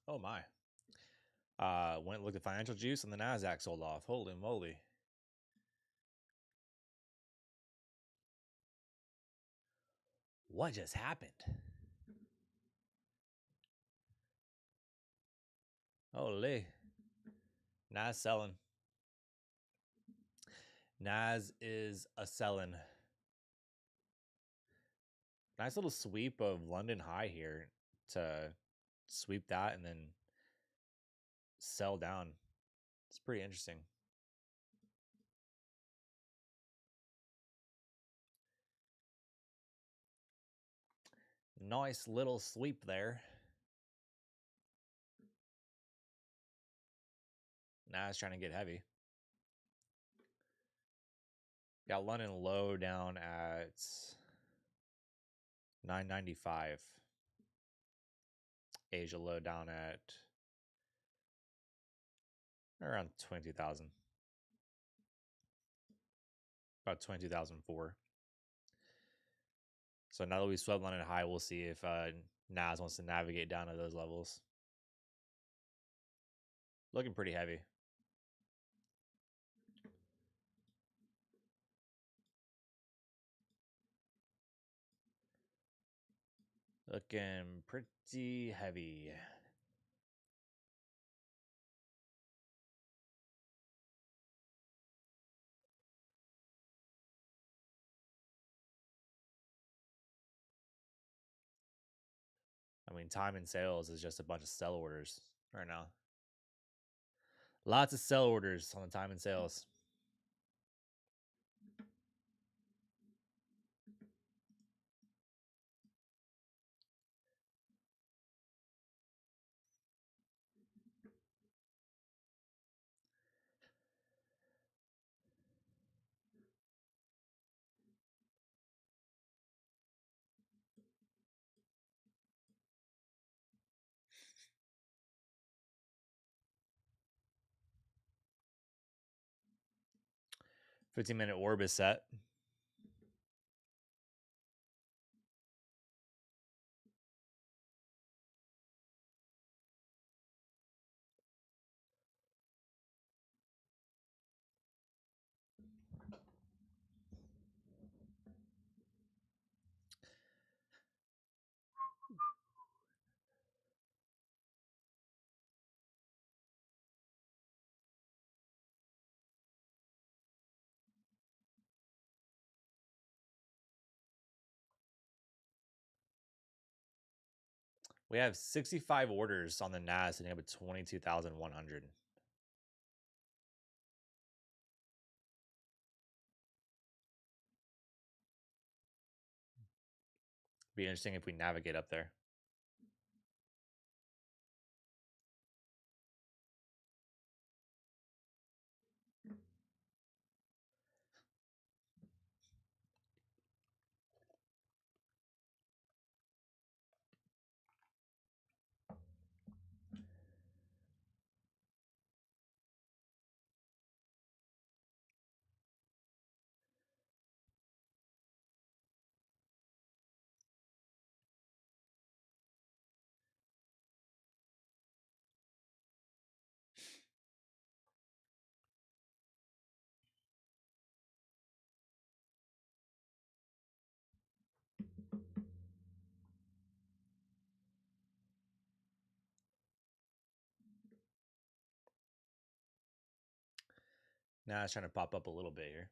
Oh my. Went and looked at financial juice and the Nasdaq sold off. Holy moly. What just happened? Holy. Nas selling. Nas is a selling. Nice little sweep of London high here to sweep that and then sell down. It's pretty interesting. Nice little sweep there. Nas trying to get heavy. Got London low down at 995. Asia low down at around 22,000. About 22,004. So now that we swept London high, we'll see if Nas wants to navigate down to those levels. Looking pretty heavy. Looking pretty heavy. I mean, time and sales is just a bunch of sell orders right now. Lots of sell orders on the time and sales. $15-minute orb is set. We have 65 orders on the NAS and we have 22,100. Be interesting if we navigate up there. Now it's trying to pop up a little bit here.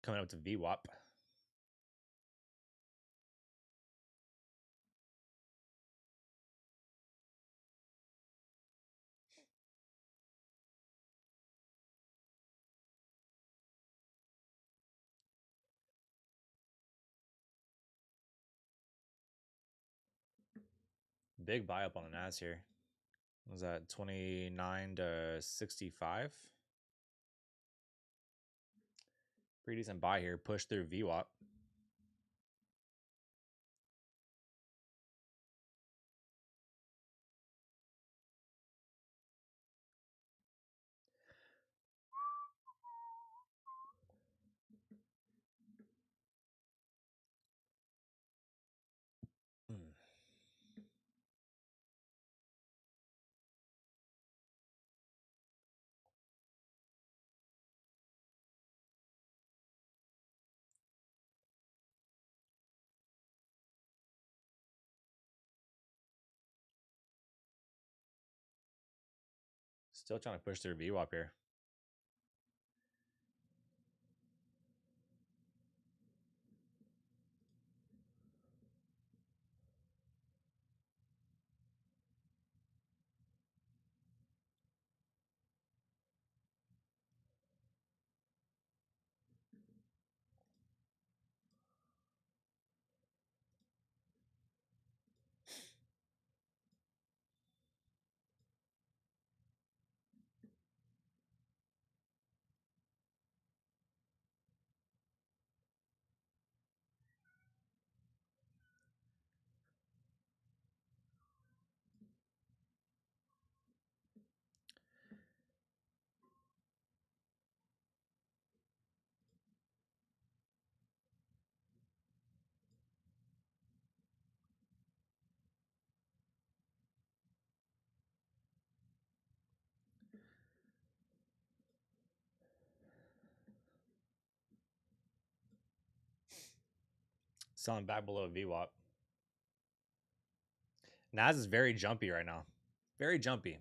Coming up to VWAP. Big buy up on the NAS here. What was that 29 to 65? Pretty decent buy here. Push through VWAP. Still trying to push through VWAP here. Selling back below VWAP. Nas is very jumpy right now. Very jumpy.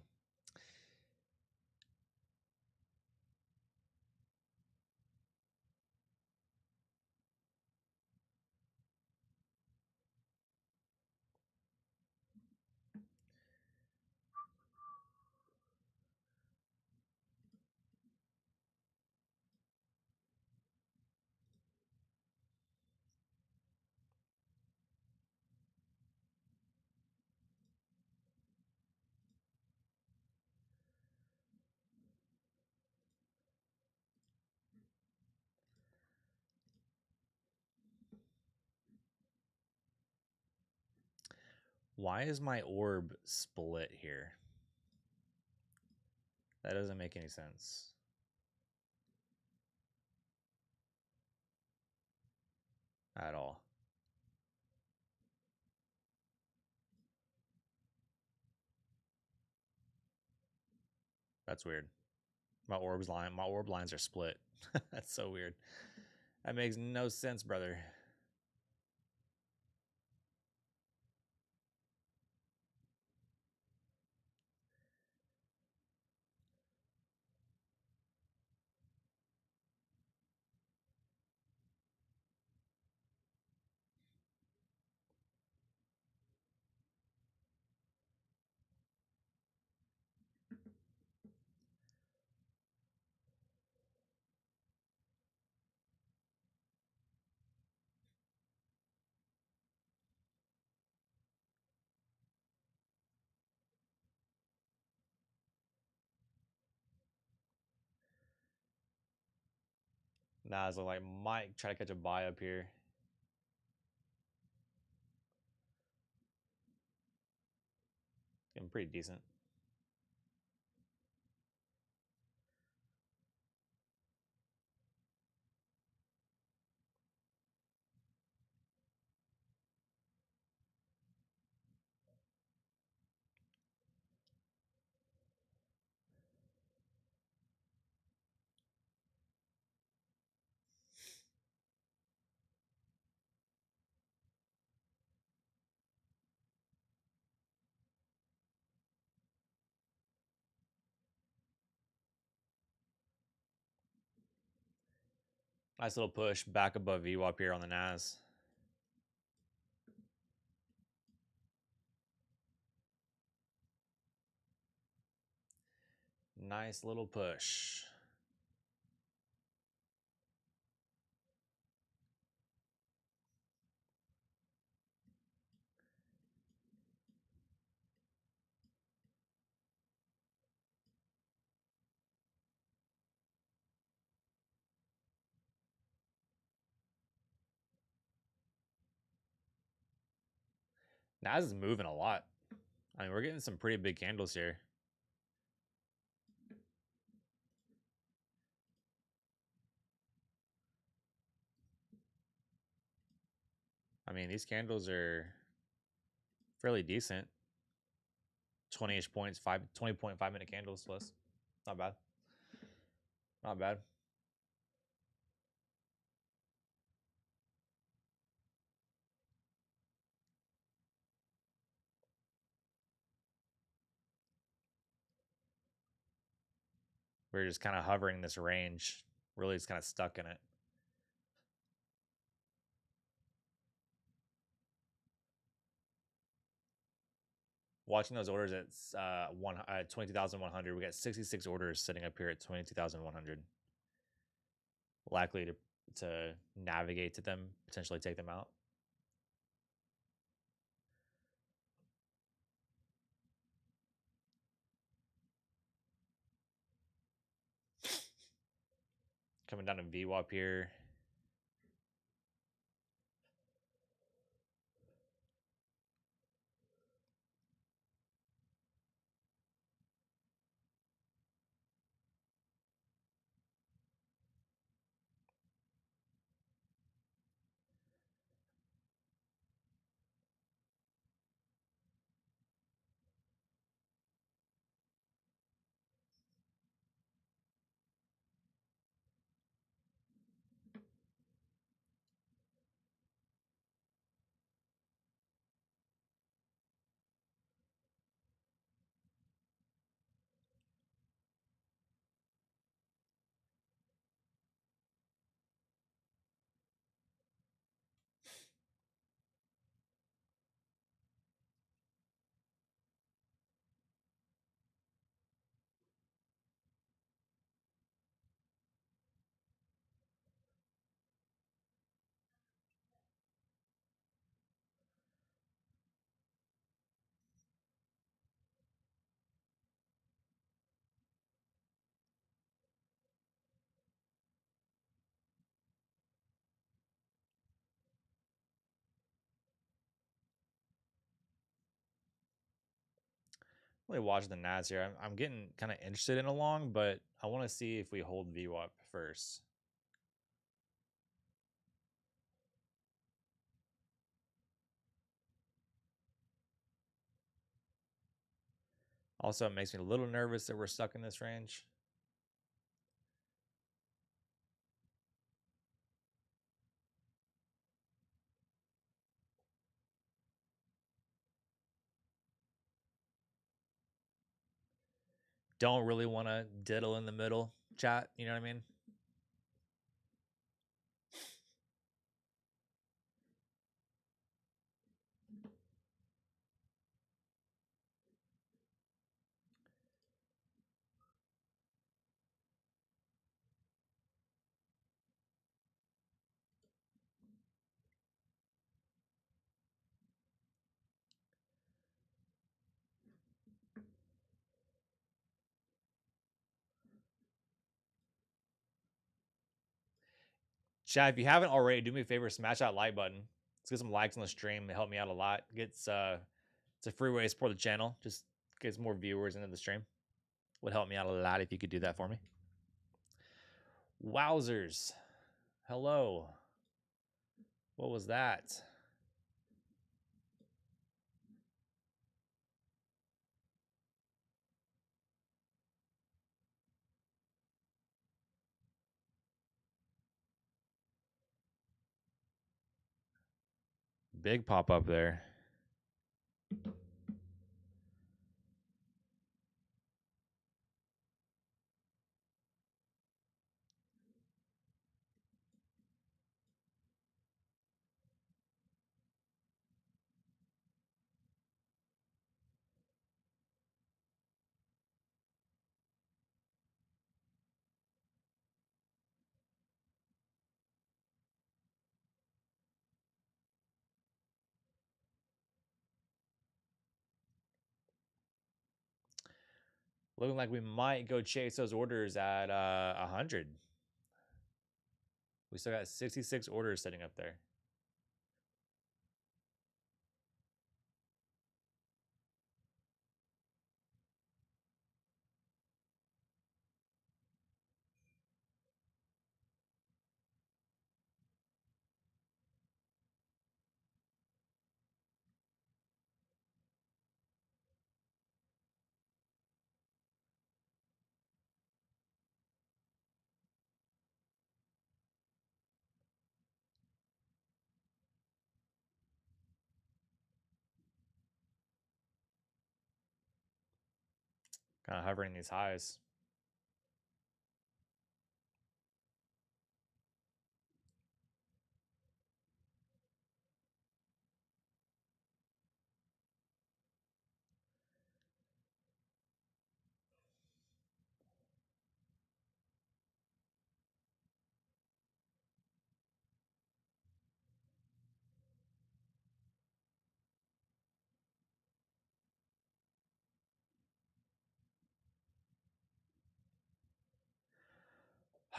Why is my orb split here? That doesn't make any sense. At all. That's weird. My orb lines are split. That's so weird. That makes no sense, brother. Nas look like might try to catch a buy up here. Getting pretty decent. Nice little push back above VWAP here on the Nas. Nice little push. Nas is moving a lot. I mean, we're getting some pretty big candles here. I mean, these candles are fairly decent. 20-ish points, 20.5 minute candles plus. Not bad. Not bad. We're just kind of hovering this range. Really, it's kind of stuck in it. Watching those orders at 22,100, we got 66 orders sitting up here at 22,100. Likely to navigate to them, potentially take them out. Coming down to VWAP here. Really watching the Nats here. I'm getting kind of interested in a long, but I want to see if we hold VWAP first. Also, it makes me a little nervous that we're stuck in this range. Don't really want to diddle in the middle, chat. You know what I mean? Chat, if you haven't already, do me a favor, smash that like button. Let's get some likes on the stream. It helped me out a lot. It's a free way to support the channel. Just gets more viewers into the stream. Would help me out a lot if you could do that for me. Wowzers. Hello. What was that? Big pop up there. Looking like we might go chase those orders at 100. We still got 66 orders sitting up there. Kind of hovering these highs.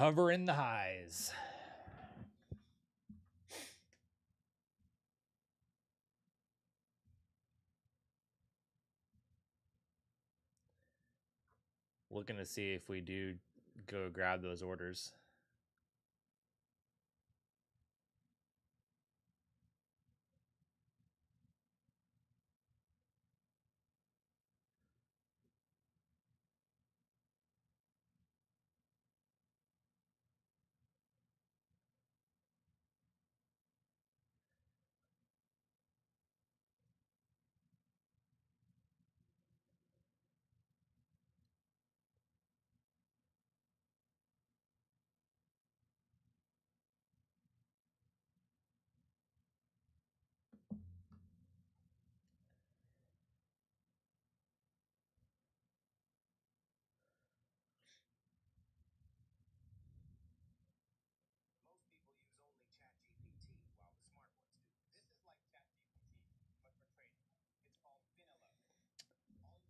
Hover in the highs. Looking to see if we do go grab those orders.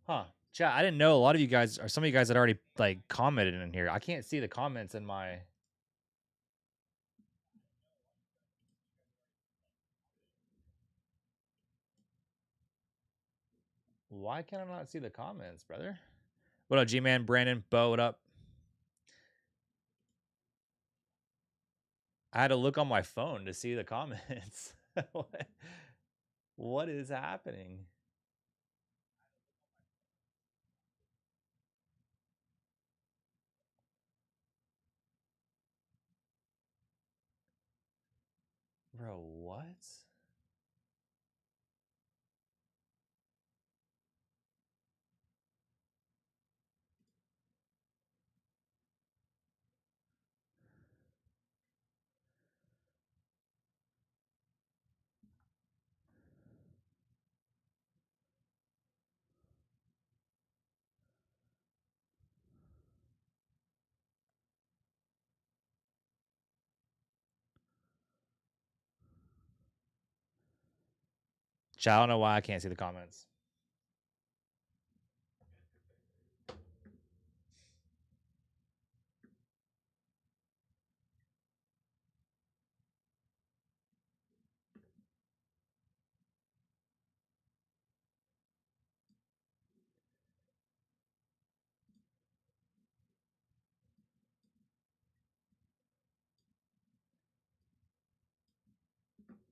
Huh. Chat, I didn't know a lot of you guys, or some of you guys had already like commented in here. I can't see the comments in my. Why can I not see the comments, brother? What up, G-Man, Brandon, Bo, what up? I had to look on my phone to see the comments. What is happening? Bro, what? Chat, I don't know why I can't see the comments.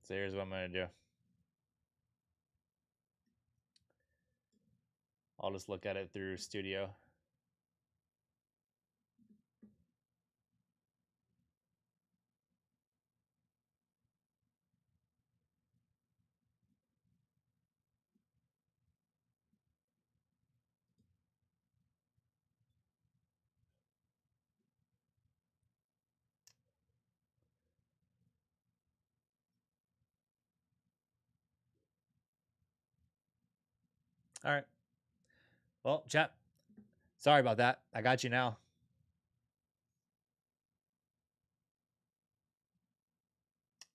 So here's what I'm going to do. I'll just look at it through Studio. All right. Well, chat, sorry about that. I got you now.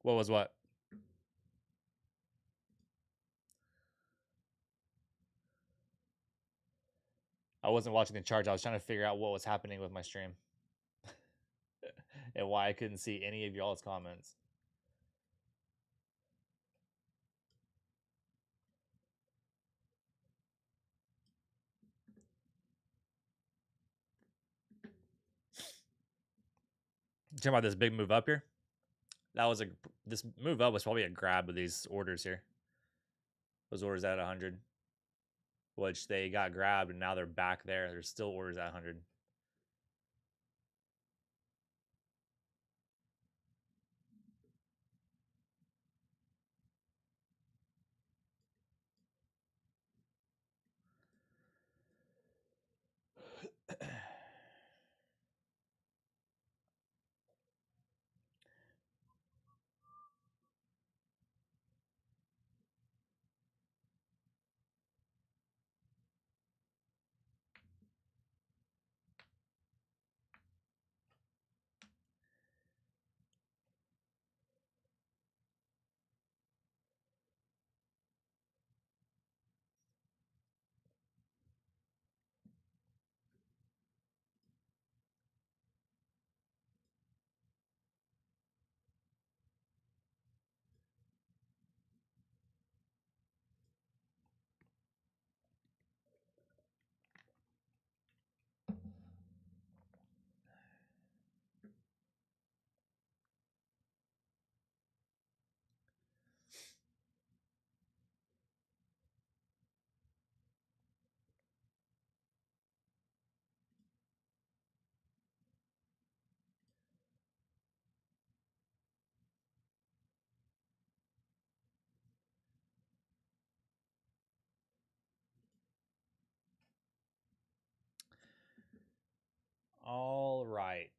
What was what? I wasn't watching the charts. I was trying to figure out what was happening with my stream and why I couldn't see any of y'all's comments. Talking about this big move up here. That was this move up was probably a grab of these orders here. Those orders at 100, which they got grabbed and now they're back there. There's still orders at 100. All right.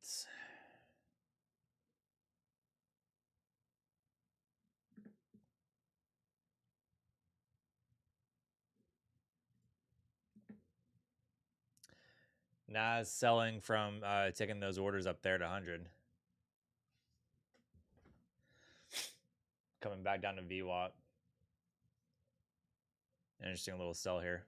Nas selling from taking those orders up there to 100. Coming back down to VWAP. Interesting little sell here.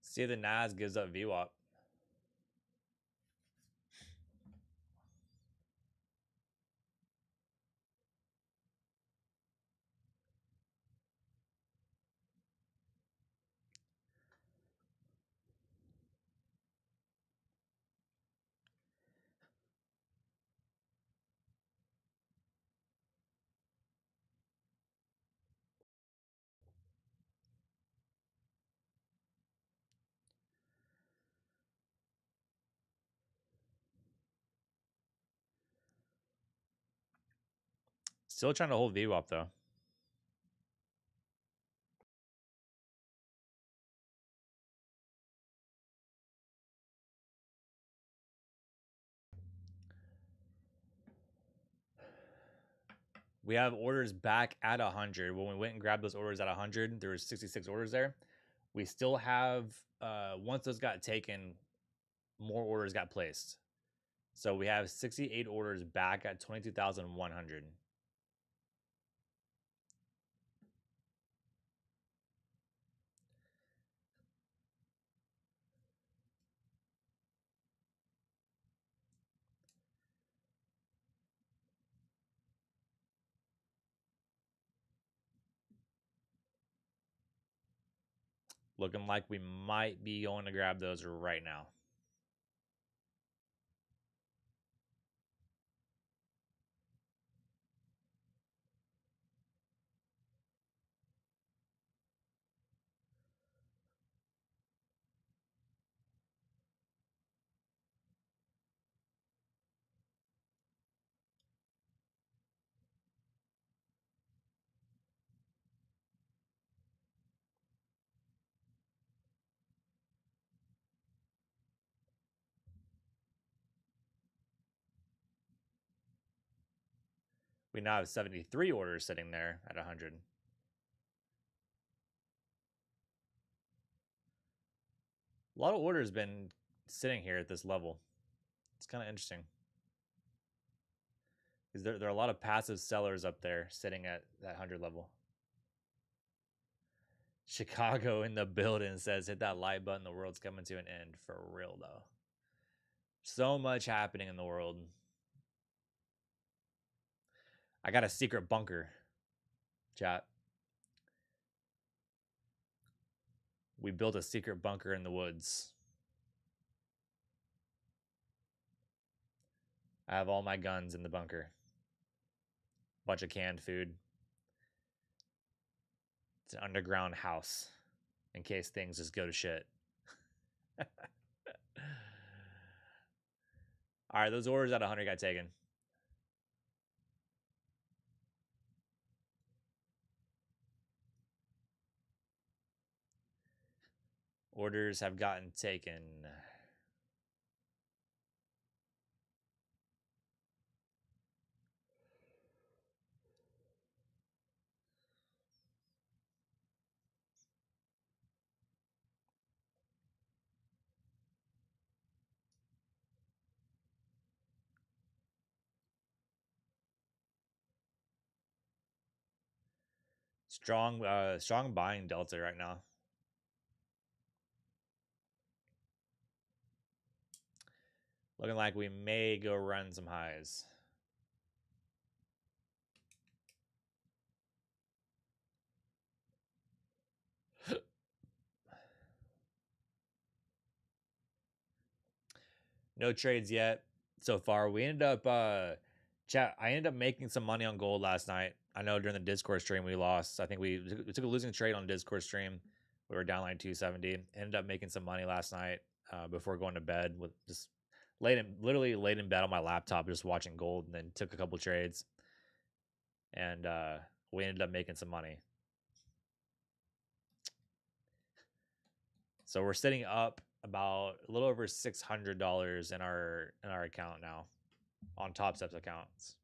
See if the Nas gives up VWAP. Still trying to hold VWAP though. We have orders back at 100. When we went and grabbed those orders at 100, there was 66 orders there. We still have, once those got taken, more orders got placed. So we have 68 orders back at 22,100. Looking like we might be going to grab those right now. We now have 73 orders sitting there at 100. A lot of orders been sitting here at this level. It's kind of interesting. Because there are a lot of passive sellers up there sitting at that 100 level. Chicago in the building says, hit that like button. The world's coming to an end. For real, though. So much happening in the world. I got a secret bunker, chat. We built a secret bunker in the woods. I have all my guns in the bunker. Bunch of canned food. It's an underground house in case things just go to shit. All right, those orders at 100 got taken. Orders have gotten taken. Strong buying delta right now. Looking like we may go run some highs. No trades yet so far. We ended up I ended up making some money on gold last night. I know during the Discord stream we lost. I think we took a losing trade on Discord stream. We were down like 270. Ended up making some money last night before going to bed with just literally laid in bed on my laptop just watching gold, and then took a couple trades, and we ended up making some money. So we're sitting up about a little over $600 in our account now on Top Steps accounts.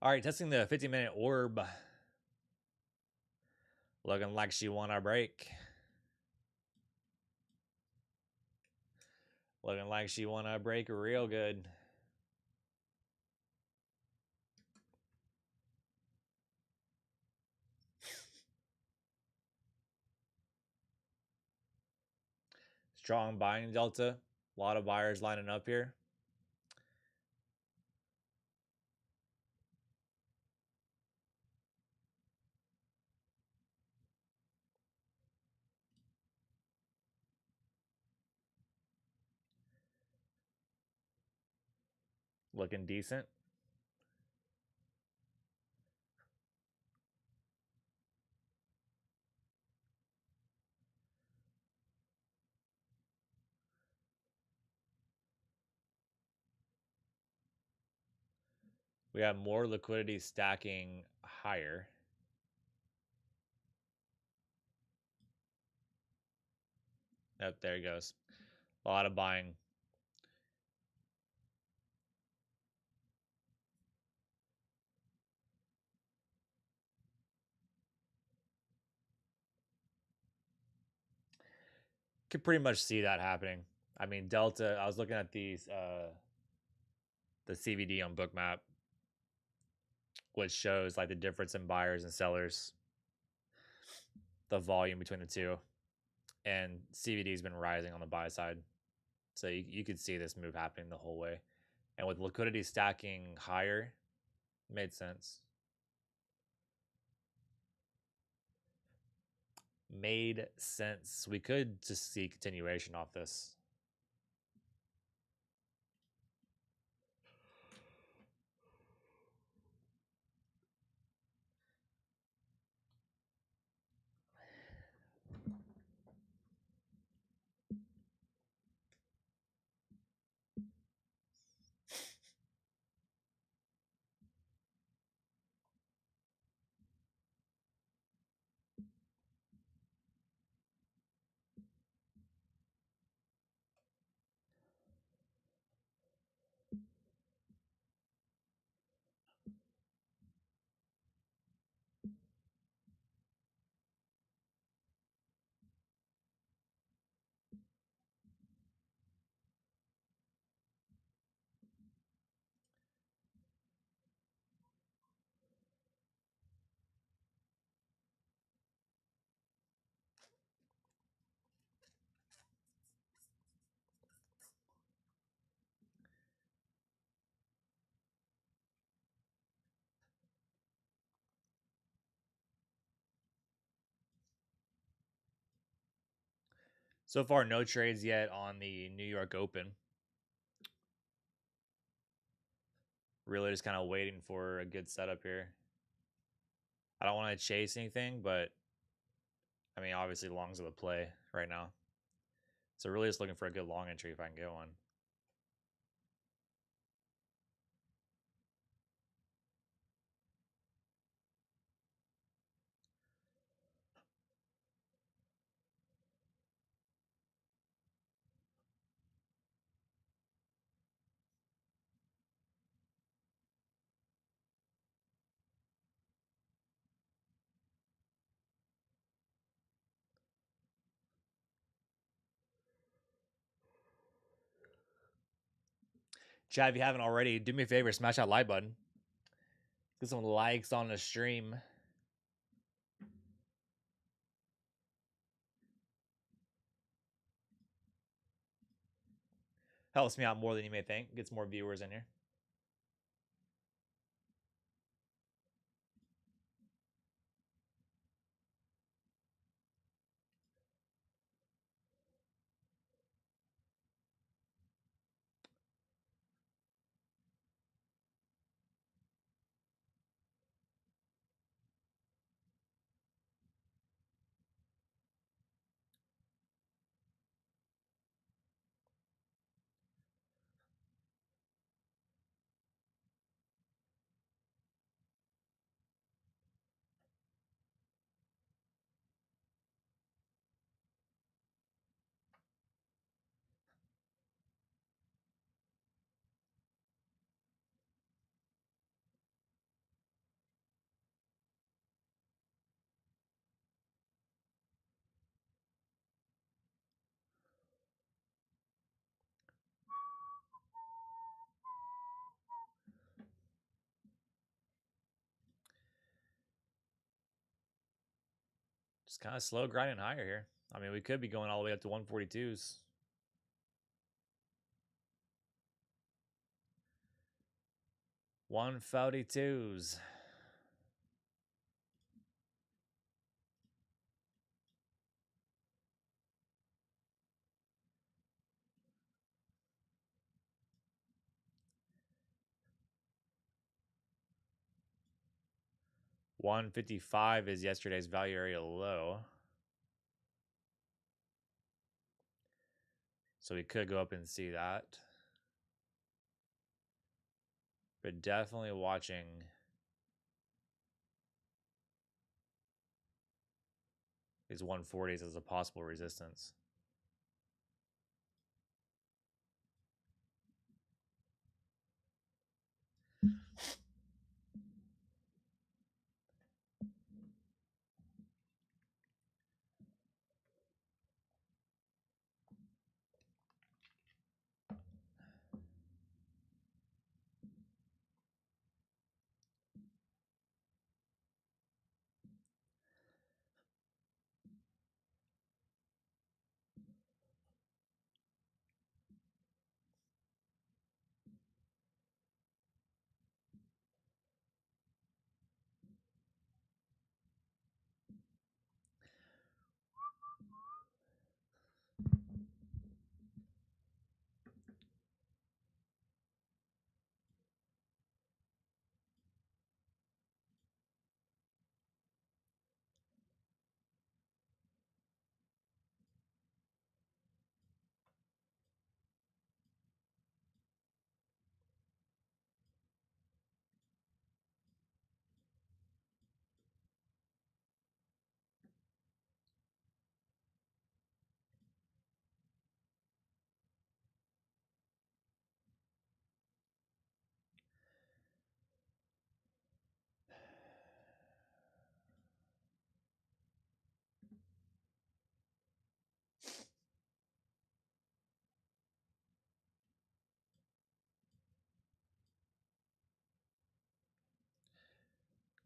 All right, testing the 15-minute orb. Looking like she won our break. Looking like she won our break real good. Strong buying delta. A lot of buyers lining up here. Looking decent. We have more liquidity stacking higher. Yep, there it goes. A lot of buying. Could pretty much see that happening. I mean, Delta, I was looking at these the CVD on Bookmap, which shows like the difference in buyers and sellers, the volume between the two. And CVD has been rising on the buy side. So you could see this move happening the whole way. And with liquidity stacking higher, made sense. Made sense. We could just see continuation off this. So far, no trades yet on the New York Open. Really just kind of waiting for a good setup here. I don't want to chase anything, but I mean, obviously longs are the play right now. So really just looking for a good long entry if I can get one. Chad, if you haven't already, do me a favor, smash that like button. Get some likes on the stream. Helps me out more than you may think. Gets more viewers in here. Just kind of slow grinding higher here. I mean, we could be going all the way up to 142s. One 142s. $155 is yesterday's value area low. So we could go up and see that. But definitely watching these 140s as a possible resistance.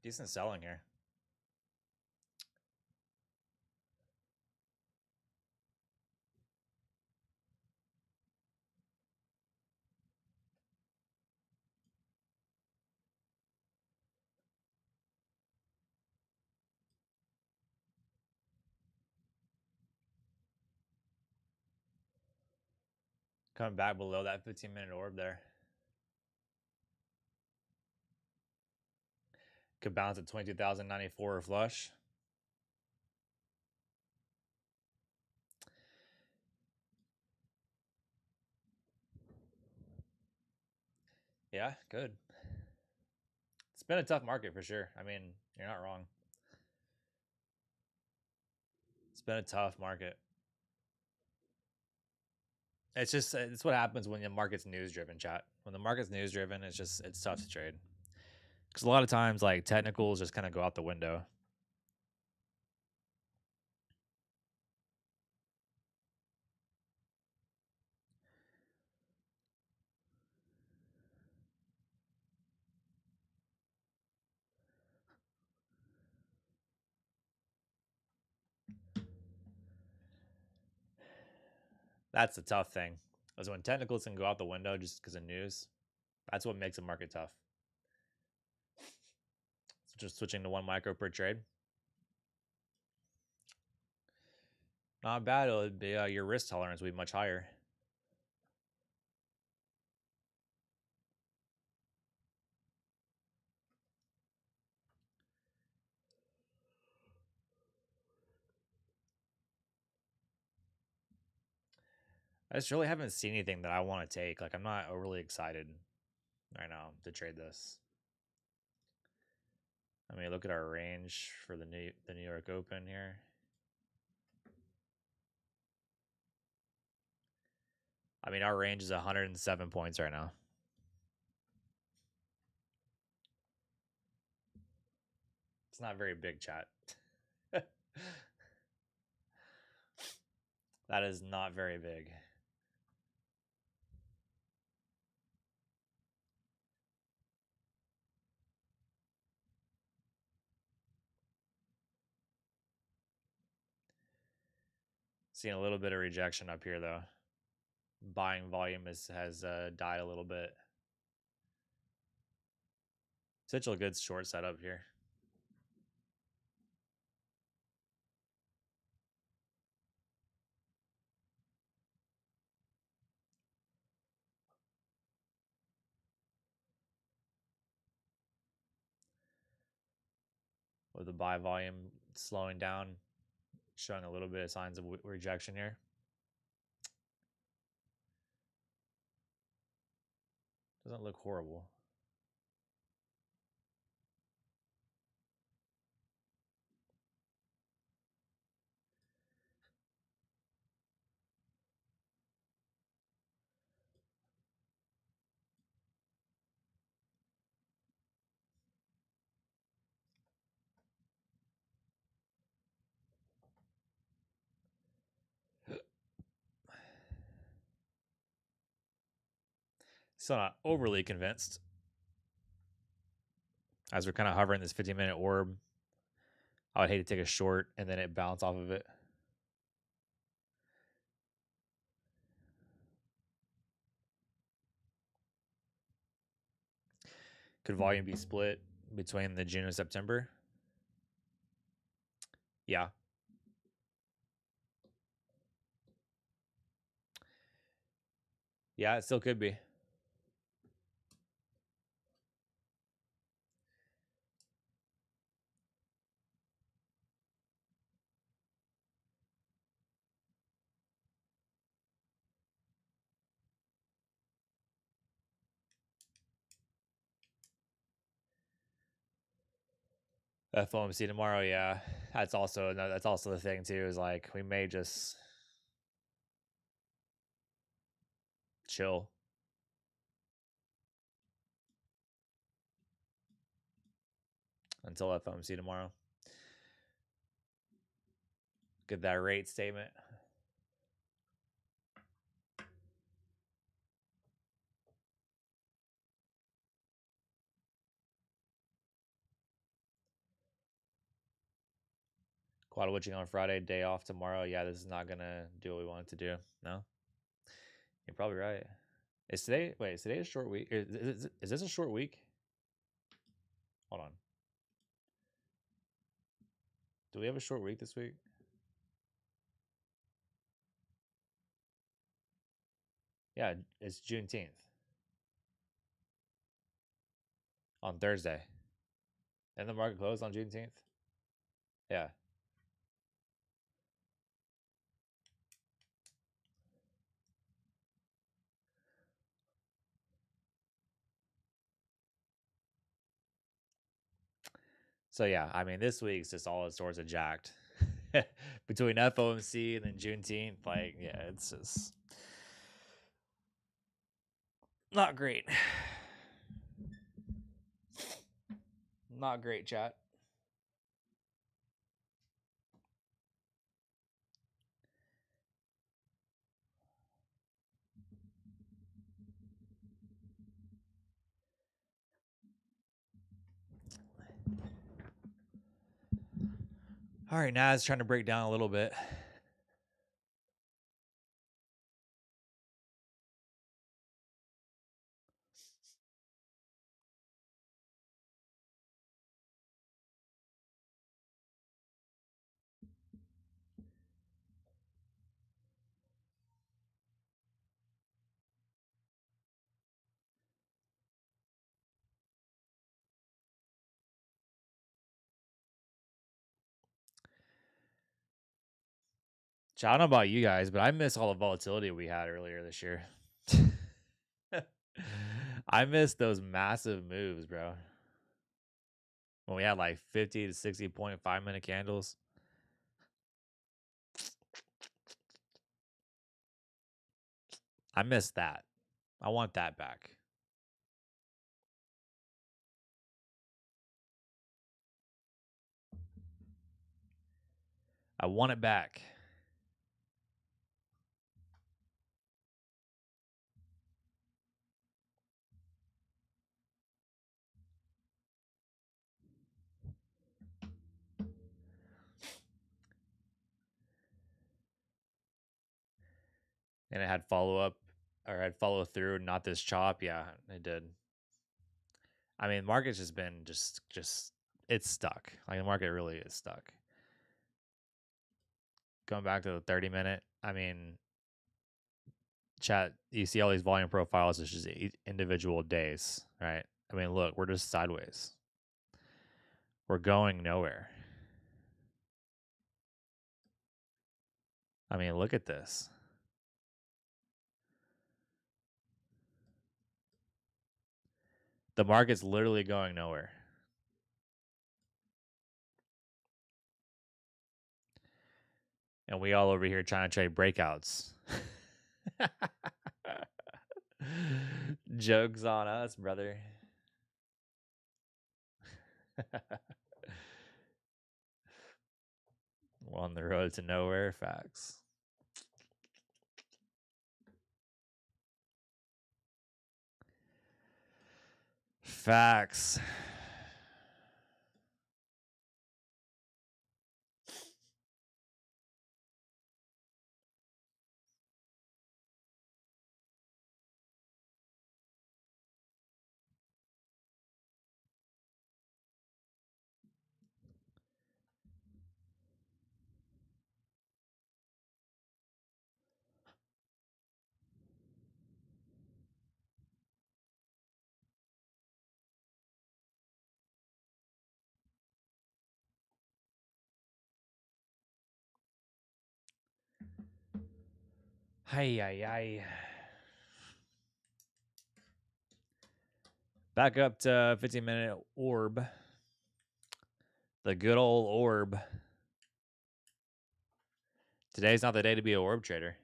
Decent selling here. Coming back below that 15-minute orb there. Could bounce at 22,094 or flush. Yeah, good. It's been a tough market for sure. I mean, you're not wrong. It's been a tough market. It's what happens when the market's news driven, chat. When the market's news driven, it's tough to trade. Because a lot of times, like, technicals just kind of go out the window. That's the tough thing. Is when technicals can go out the window just because of news. That's what makes a market tough. So just switching to 1 micro per trade. Not bad. It would be your risk tolerance would be much higher. I just really haven't seen anything that I want to take. Like I'm not overly excited right now to trade this. I mean, look at our range for the New York Open here. I mean, our range is 107 points right now. It's not very big, chat. That is not very big. Seeing a little bit of rejection up here, though. Buying volume has died a little bit. Potential good short setup here. With the buy volume slowing down, showing a little bit of signs of rejection here. Doesn't look horrible. Still not overly convinced. As we're kind of hovering this 15-minute orb, I would hate to take a short and then it bounce off of it. Could volume be split between the June and September? Yeah. Yeah, it still could be. FOMC tomorrow, yeah. That's also the thing too, is like we may just chill. Until FOMC tomorrow. Get that rate statement. Quad witching on Friday, day off tomorrow. Yeah, this is not gonna do what we want it to do. No, you're probably right. Is today? Wait, is today a short week? Is this a short week? Hold on. Do we have a short week this week? Yeah, it's Juneteenth on Thursday. And the market closed on Juneteenth? Yeah. So yeah, I mean, this week's just all sorts of jacked. Between FOMC and then Juneteenth, like, yeah, it's just not great. Not great, chat. All right, Nas trying to break down a little bit. I don't know about you guys, but I miss all the volatility we had earlier this year. I miss those massive moves, bro. When we had like 50 to 60.5 minute candles. I miss that. I want that back. I want it back. And it had follow up or had follow through, not this chop. Yeah, it did. I mean, market's just been just it's stuck. Like the market really is stuck. Going back to the 30-minute, I mean, chat, you see all these volume profiles, it's just individual days, right? I mean, look, we're just sideways. We're going nowhere. I mean, look at this. The market's literally going nowhere. And we all over here trying to trade breakouts. Jokes on us, brother. We're on the road to nowhere. Facts. Facts. Hi. Back up to 15-minute orb. The good old orb. Today's not the day to be an orb trader.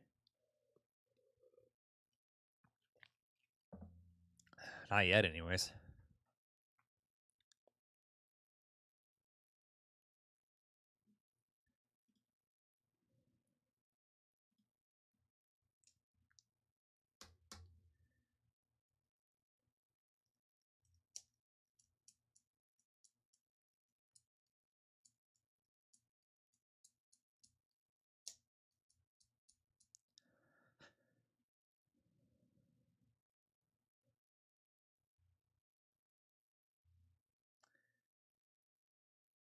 Not yet, anyways.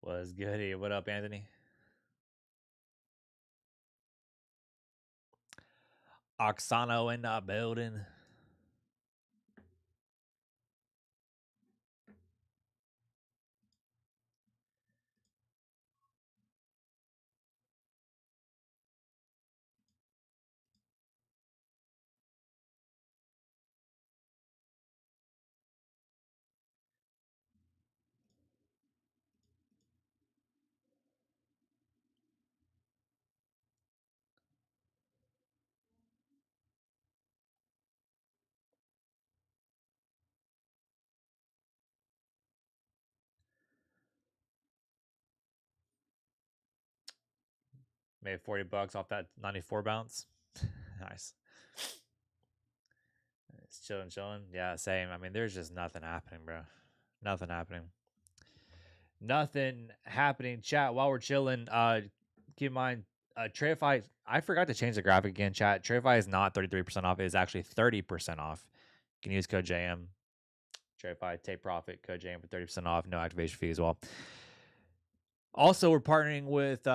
Was goody. What up, Anthony? Oksano in the building. Made $40 off that 94 bounce. Nice. It's chilling. Yeah, same. I mean, there's just nothing happening, bro. Nothing happening. Chat, while we're chilling, keep in mind, Tradeify, I forgot to change the graphic again, chat. Tradeify is not 33% off. It is actually 30% off. You can use code JM. Tradeify, take profit, code JM for 30% off. No activation fee as well. Also, we're partnering with,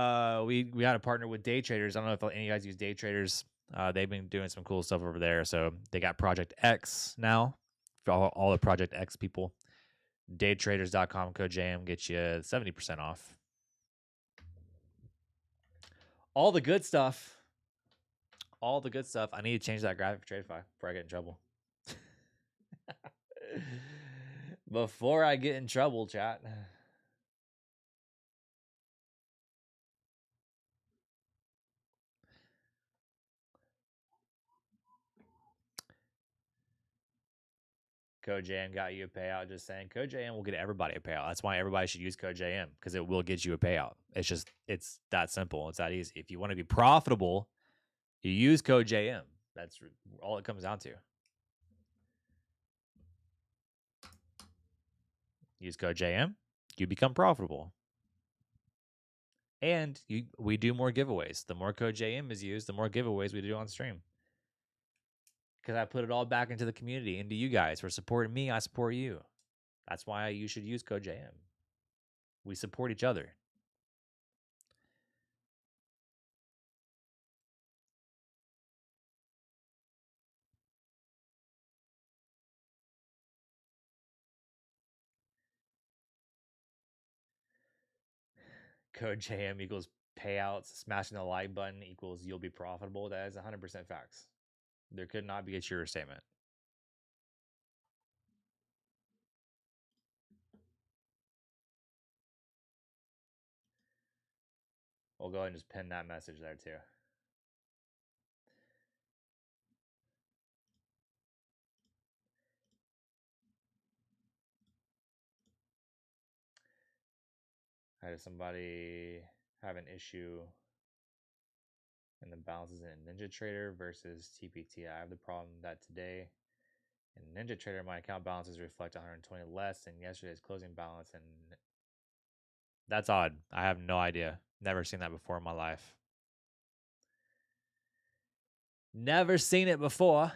we had a partner with day traders. I don't know if any of you guys use day traders. They've been doing some cool stuff over there. So they got Project X now for all the Project X people. Daytraders.com, code JM gets you 70% off. All the good stuff. All the good stuff. I need to change that graphic for TradeFi before I get in trouble. Before I get in trouble, chat. Code JM got you a payout. Just saying, Code JM will get everybody a payout. That's why everybody should use Code JM, because it will get you a payout. It's that simple. It's that easy. If you want to be profitable, you use Code JM. That's all it comes down to. Use Code JM, you become profitable. And we do more giveaways. The more Code JM is used, the more giveaways we do on stream. Because I put it all back into the community, into you guys. For supporting me, I support you. That's why you should use Code JM. We support each other. Code JM equals payouts. Smashing the like button equals you'll be profitable. That is 100% facts. There could not be a truer statement. We'll go ahead and just pin that message there too. Does somebody have an issue in the balances in NinjaTrader versus TPT? I have the problem that today in NinjaTrader my account balances reflect 120 less than yesterday's closing balance, and that's odd. I have no idea. Never seen that before in my life. Never seen it before.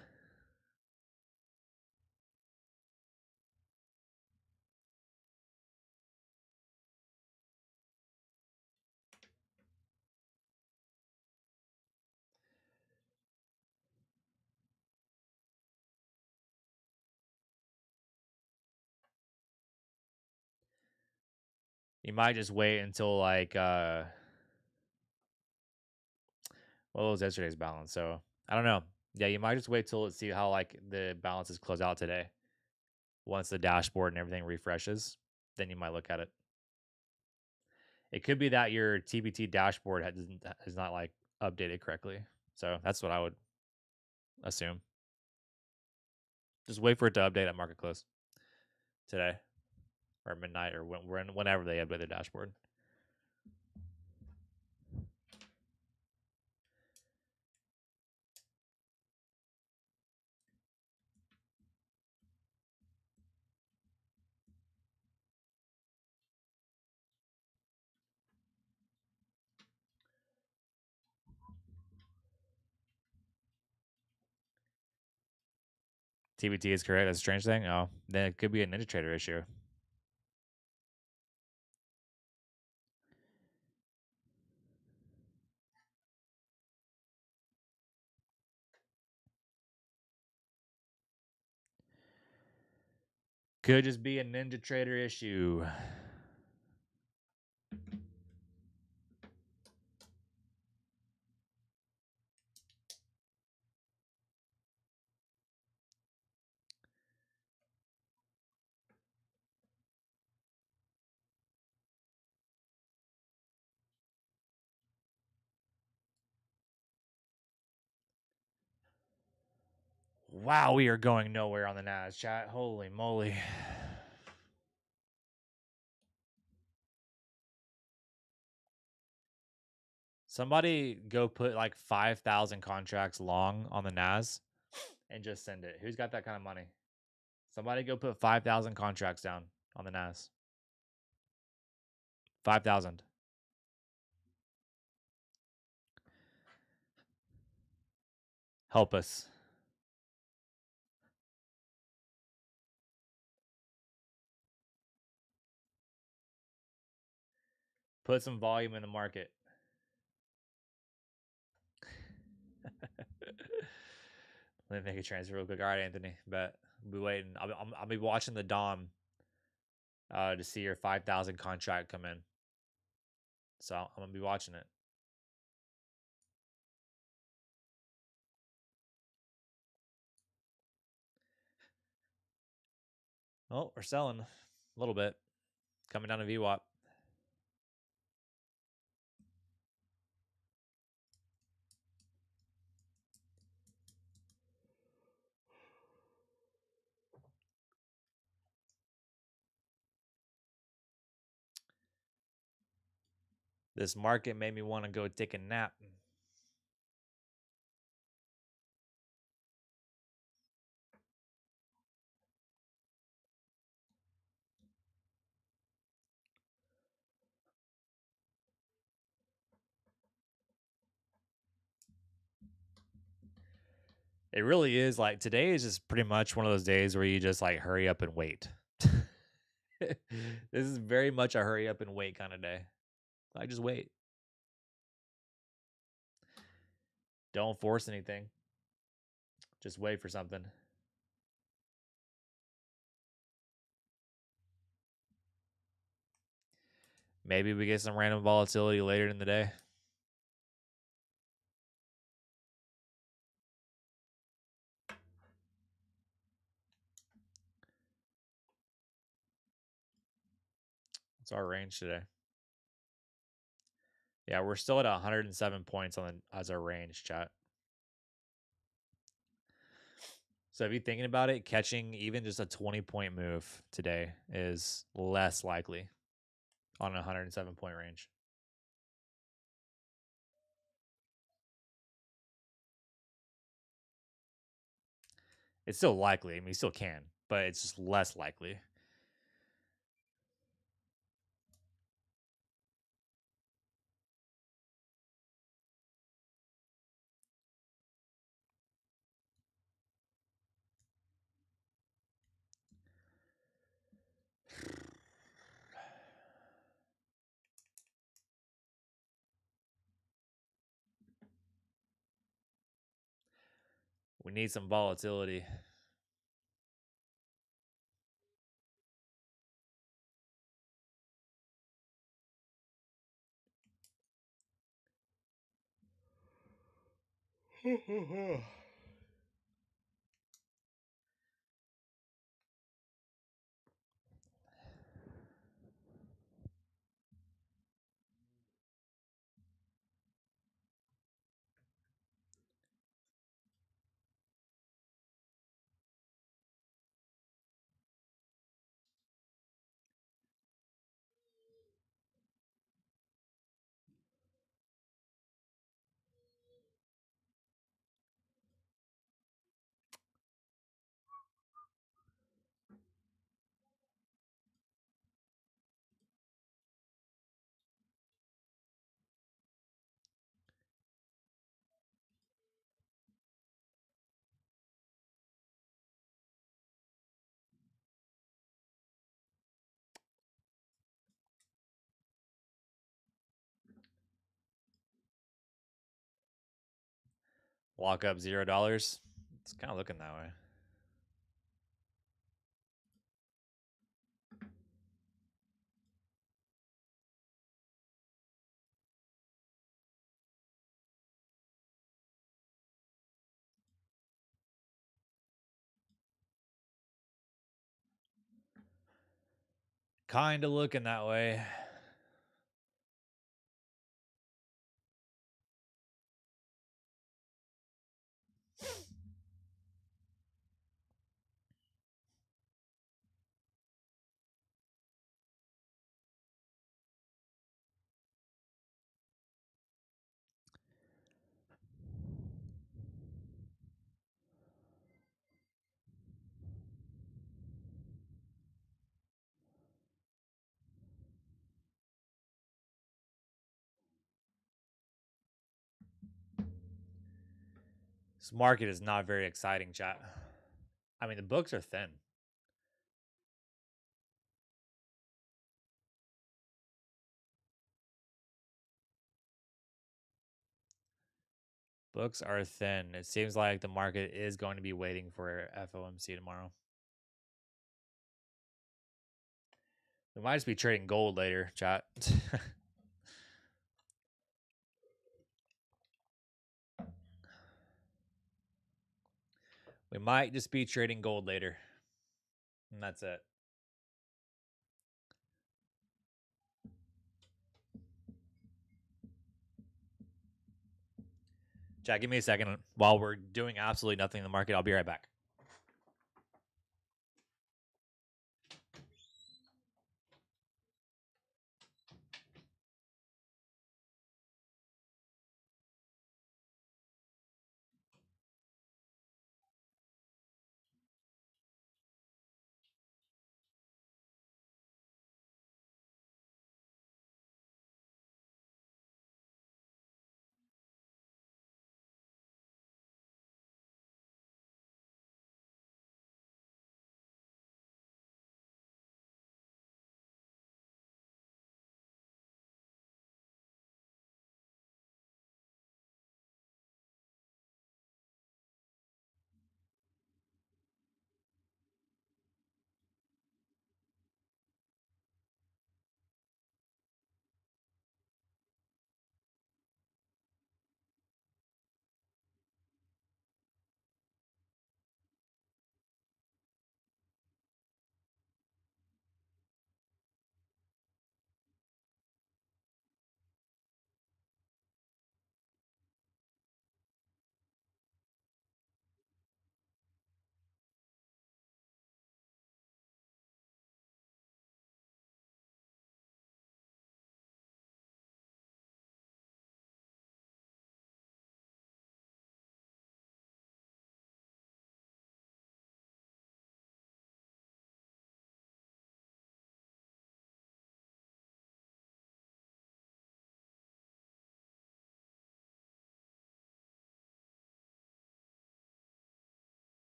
You might just wait until like what was yesterday's balance? So I don't know. Yeah, you might just wait till see how like the balances close out today. Once the dashboard and everything refreshes, then you might look at it. It could be that your TBT dashboard is not like updated correctly. So that's what I would assume. Just wait for it to update at market close today or midnight or whenever they update their dashboard. TBT is correct. That's a strange thing. Oh, then it could be a NinjaTrader issue. Could just be a NinjaTrader issue. Wow, we are going nowhere on the Nas chat. Holy moly. Somebody go put like 5,000 contracts long on the Nas and just send it. Who's got that kind of money? Somebody go put 5,000 contracts down on the Nas. 5,000. Help us. Put some volume in the market. Let me make a transfer real quick. All right, Anthony. Bet. I'll be waiting. I'll be watching the Dom to see your 5,000 contract come in. So I'm going to be watching it. Oh, we're selling a little bit. Coming down to VWAP. This market made me want to go take a nap. It really is like today is just pretty much one of those days where you just like hurry up and wait. This is very much a hurry up and wait kind of day. I just wait. Don't force anything. Just wait for something. Maybe we get some random volatility later in the day. What's our range today? Yeah, we're still at 107 points on as our range, chat. So if you're thinking about it, catching even just a 20-point move today is less likely on a 107-point range. It's still likely. I mean, you still can, but it's just less likely. We need some volatility. Lock up $0. It's kind of looking that way. Kind of looking that way. This market is not very exciting, chat. I mean, the books are thin. Books are thin. It seems like the market is going to be waiting for FOMC tomorrow. We might just be trading gold later, chat. We might just be trading gold later. And that's it. Chat, give me a second while we're doing absolutely nothing in the market. I'll be right back.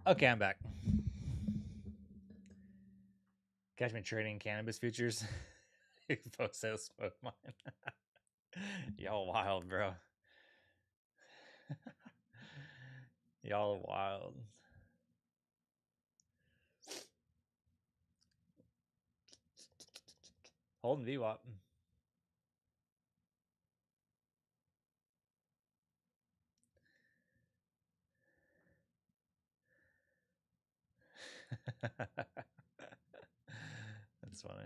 Okay, I'm back. Catch me trading cannabis futures. Folks say smoke mine. Y'all wild, bro. Y'all wild. Holding VWAP. That's funny.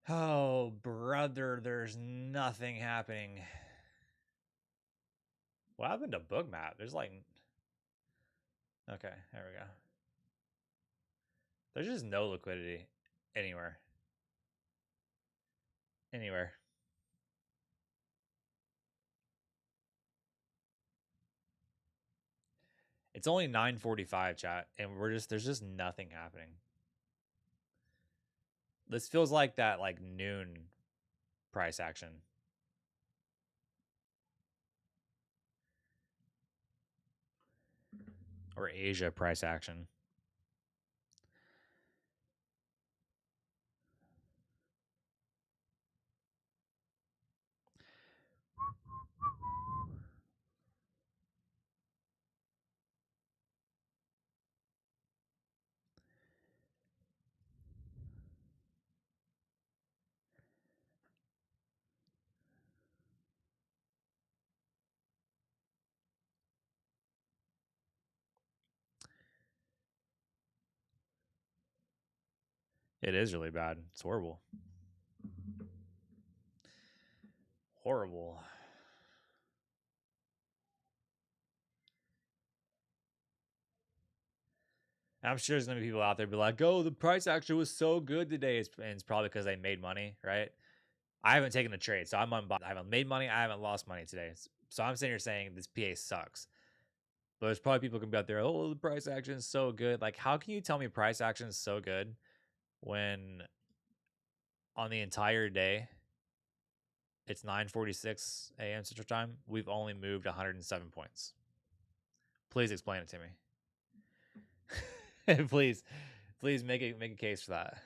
Oh, brother, there's nothing happening. What happened to Bookmap? There's like... Okay, there we go. There's just no liquidity anywhere. Anywhere. It's only 9:45, chat, and there's just nothing happening. This feels like that like noon price action. Or Asia price action. It is really bad. It's horrible. Horrible. I'm sure there's gonna be people out there be like, "Oh, the price action was so good today." It's probably because they made money, right? I haven't taken a trade, so I'm unbiased. I haven't made money. I haven't lost money today. So I'm sitting here saying this PA sucks. But there's probably people gonna be out there. Oh, the price action is so good. Like, how can you tell me price action is so good when on the entire day it's 9:46 a.m. Central Time? We've only moved 107 points. Please explain it to me. please, please make a case for that.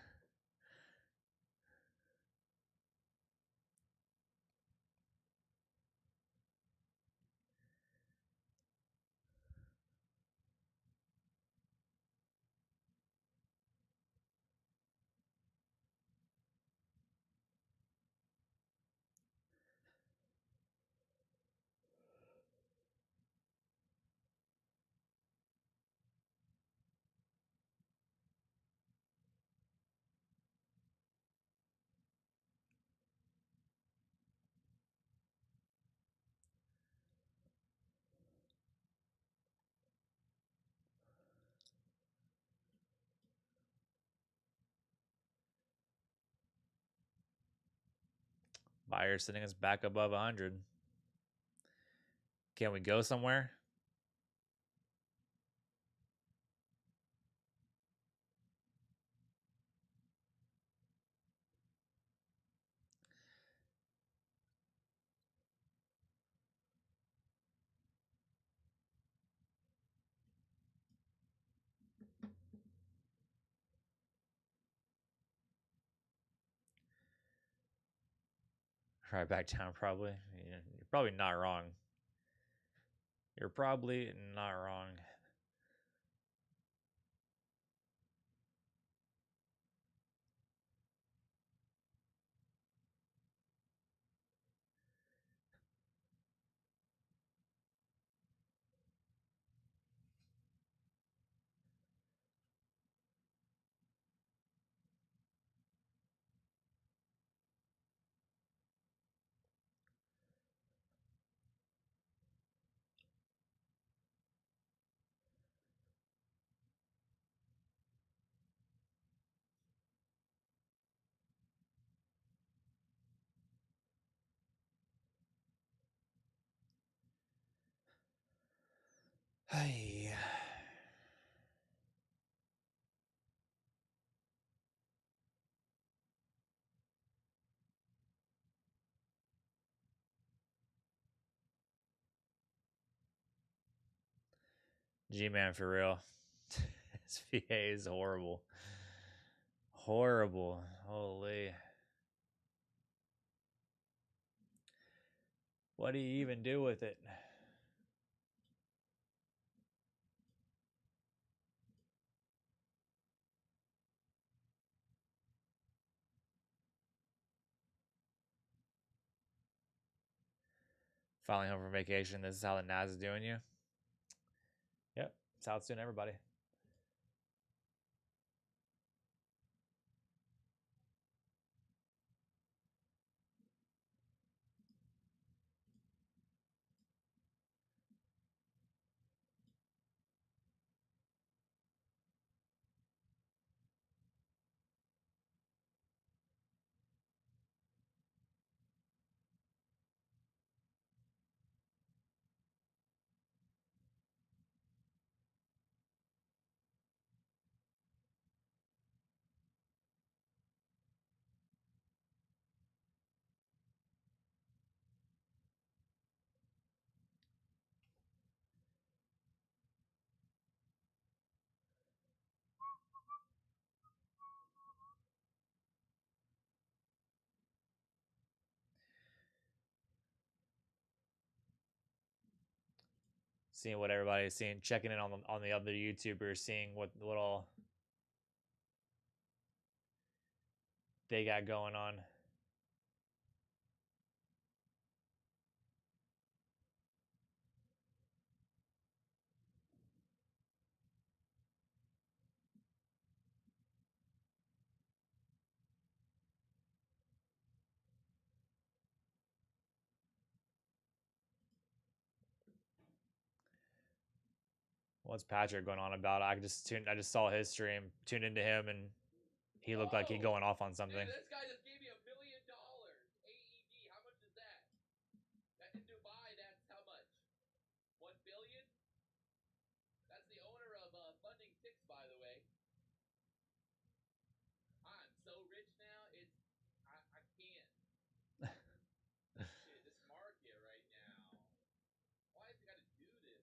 Buyer sitting us back above 100. Can we go somewhere? Right back down, probably. You're probably not wrong. You're probably not wrong. Hey. G-Man, for real. This VA is horrible. Horrible. Holy. What do you even do with it? Finally home from vacation. This is how the NAS is doing you. Yep. That's how it's doing everybody. Seeing what everybody's seeing, checking in on the other YouTubers, seeing what little they got going on. What's Patrick going on about? I just saw his stream, tuned into him, and he looked like he going off on something. Dude, this guy just gave me $1 million. AED, how much is that? In Dubai, that's how much? 1 billion? That's the owner of Funding Ticks, by the way. I'm so rich now, I can't. Shit, this market right now. Why has it got to do this to me?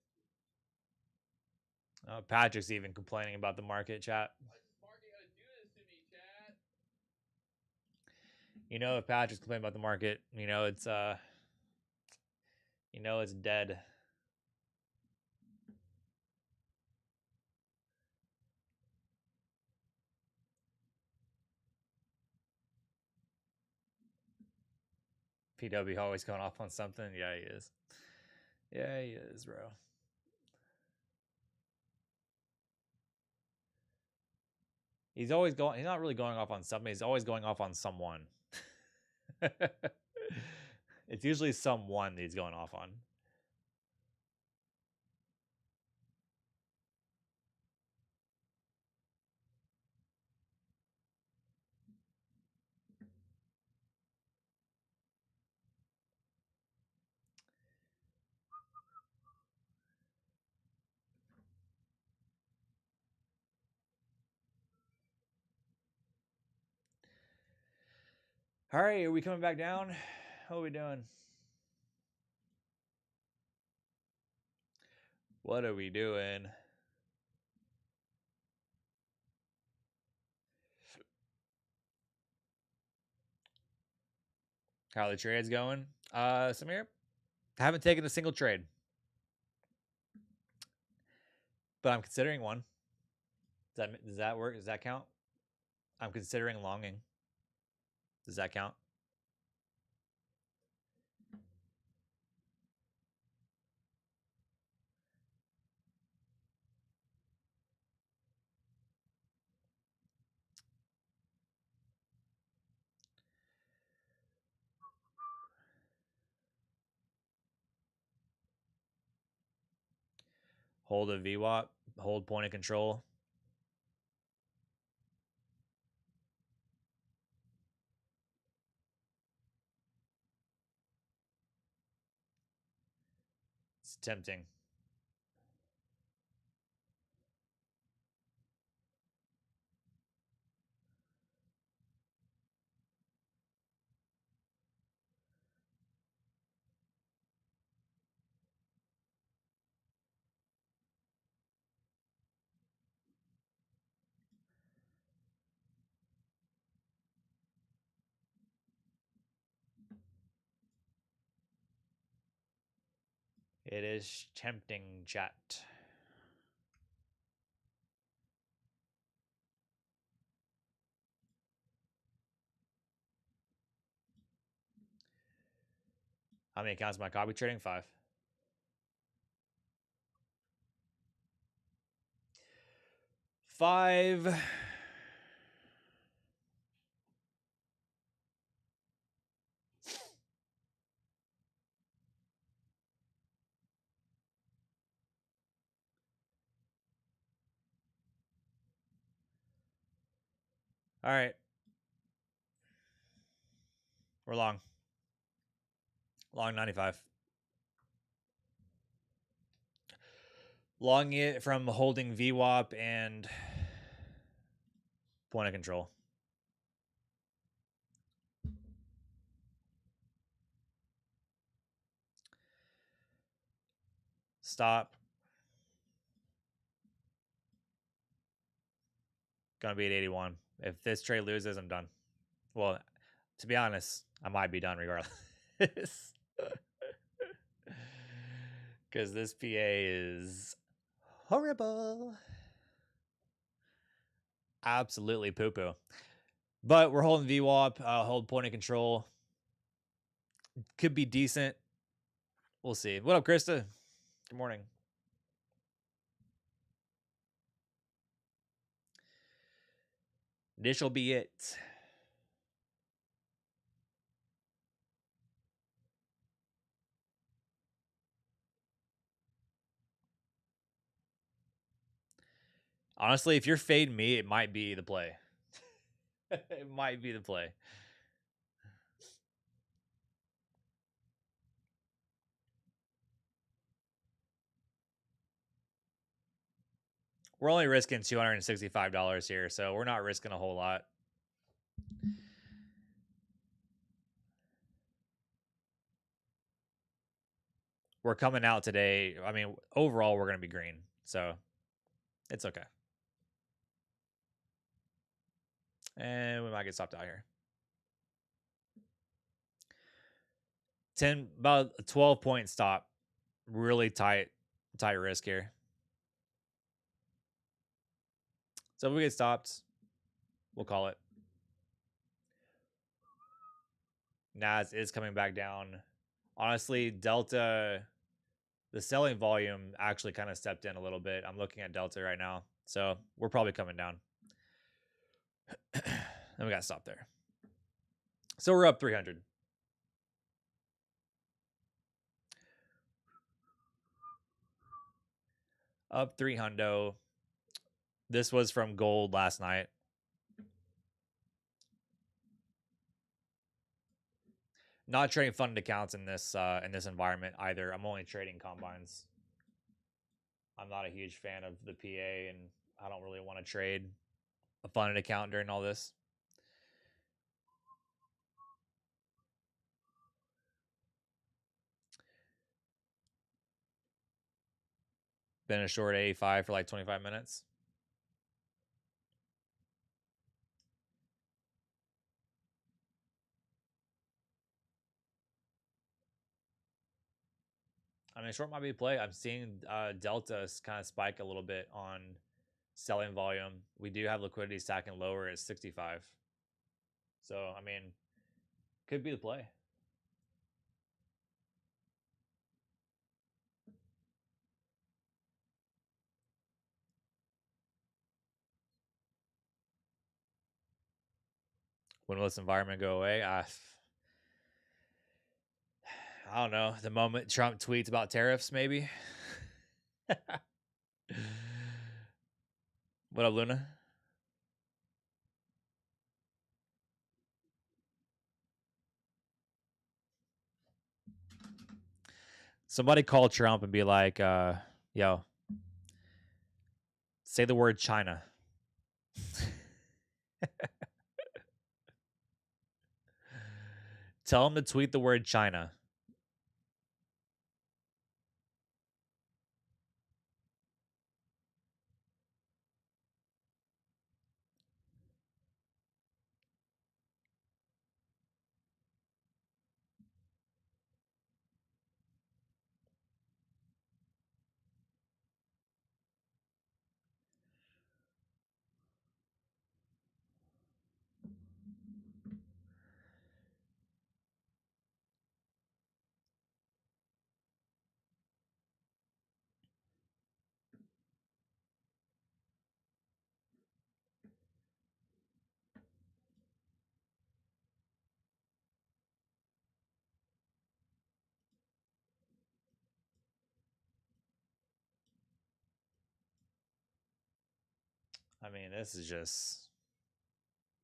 Patrick's even complaining about the market, chat. Why does this market got to do this to me, chat? You know, if Patrick's complaining about the market, you know it's dead. PW always going off on something. Yeah, he is. Yeah, he is, bro. He's always going. He's not really going off on something. He's always going off on someone. It's usually someone that he's going off on. All right, are we coming back down? What are we doing? What are we doing? How the trade's going? Samir, I haven't taken a single trade, but I'm considering one. Does that work? Does that count? I'm considering longing. Does that count? Hold a VWAP, hold point of control. It's tempting. It is tempting, chat. How many accounts am I copy trading? 5. All right. We're long. Long 95. Long it from holding VWAP and point of control. Stop. Gonna be at 81. If this trade loses, I'm done. Well, to be honest, I might be done regardless. Because this PA is horrible. Absolutely poo-poo. But we're holding VWAP, hold point of control. Could be decent. We'll see. What up, Krista? Good morning. This'll be it. Honestly, if you're fading me, it might be the play. It might be the play. We're only risking $265 here, so we're not risking a whole lot. We're coming out today. I mean, overall, we're going to be green, so it's okay. And we might get stopped out here. About a 12-point stop. Really tight risk here. So if we get stopped, we'll call it. Nas is coming back down. Honestly, Delta, the selling volume actually kind of stepped in a little bit. I'm looking at Delta right now. So we're probably coming down. And we got to stop there. So we're up 300. Up 300. This was from gold last night. Not trading funded accounts in this environment either. I'm only trading combines. I'm not a huge fan of the PA, and I don't really want to trade a funded account during all this. Been a short 85 for like 25 minutes. I mean, short might be a play. I'm seeing Delta kind of spike a little bit on selling volume. We do have liquidity stacking lower at 65. So, I mean, could be the play. When will this environment go away? I don't know. The moment Trump tweets about tariffs, maybe. What up, Luna? Somebody call Trump and be like, yo, say the word China. Tell him to tweet the word China. I mean, this is just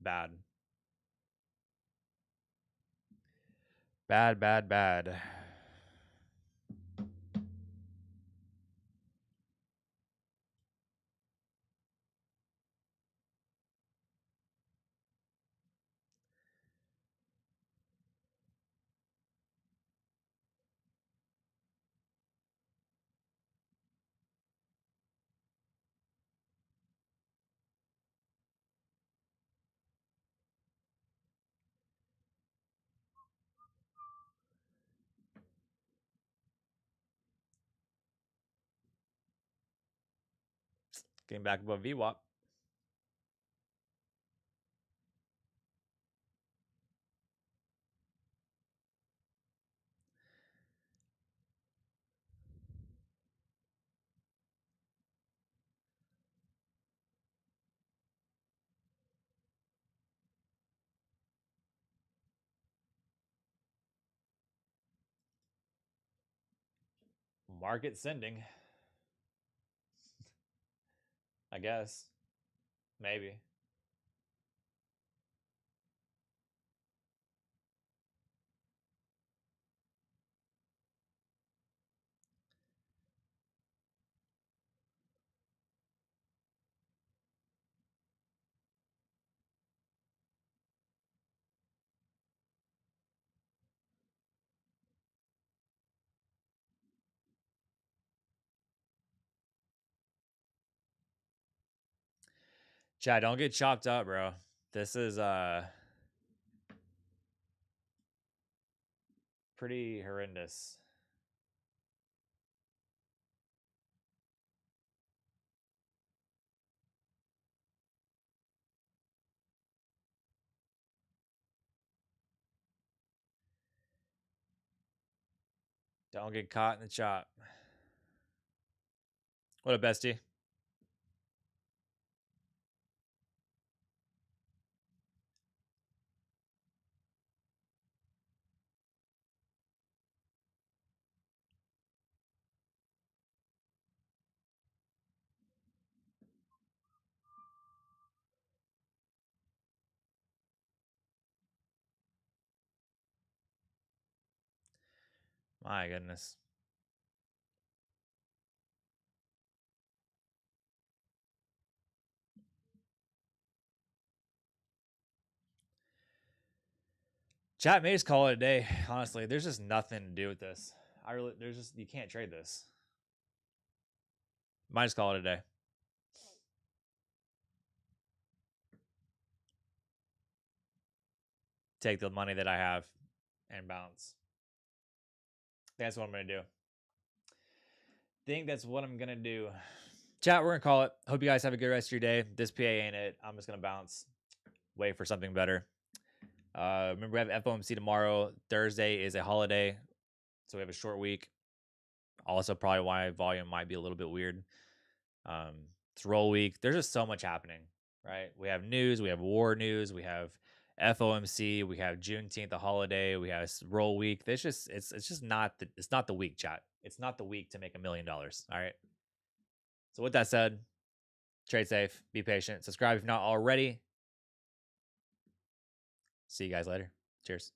bad. Bad, bad, bad. Getting back above VWAP. Market sending. I guess. Maybe. Chad, don't get chopped up, bro. This is pretty horrendous. Don't get caught in the chop. What up, bestie? My goodness. Chat may just call it a day. Honestly, there's just nothing to do with this. You can't trade this. Might just call it a day. Take the money that I have and bounce. That's what I'm gonna do. Think that's what I'm gonna do. Chat, we're gonna call it. Hope you guys have a good rest of your day. This PA ain't it. I'm just gonna bounce. Wait for something better. Remember, we have FOMC tomorrow. Thursday is a holiday, so we have a short week. Also, probably why volume might be a little bit weird. It's roll week. There's just so much happening, right? We have news, we have war news, we have FOMC, we have Juneteenth, the holiday, we have roll week. It's just not the week, chat. It's not the week to make $1 million. All right. So with that said, trade safe, be patient, subscribe if not already. See you guys later. Cheers.